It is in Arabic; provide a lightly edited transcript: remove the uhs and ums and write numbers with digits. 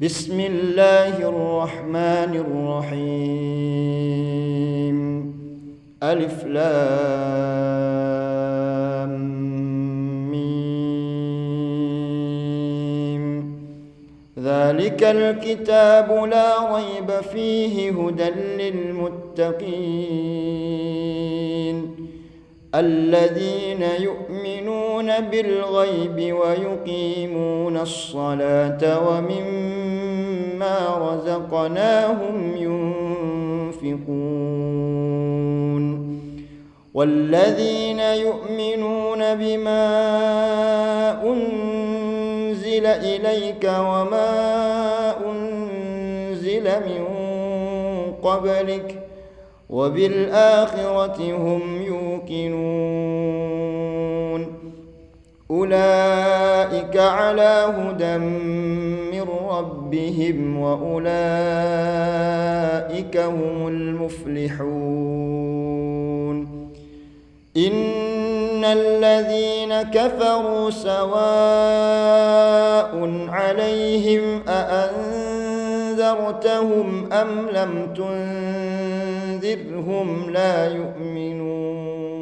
بسم الله الرحمن الرحيم. ألف لام ميم. ذلك الكتاب لا ريب فيه هدى للمتقين الذين يؤمنون بالغيب ويقيمون الصلاة ومما رزقناهم ينفقون والذين يؤمنون بما أنزل إليك وما أنزل من قبلك وبالآخرة هم يوقنون أولئك على هدى من ربهم وأولئك هم المفلحون. إن الذين كفروا سواء عليهم أأنذرتهم أم لم تنذرهم لا يؤمنون.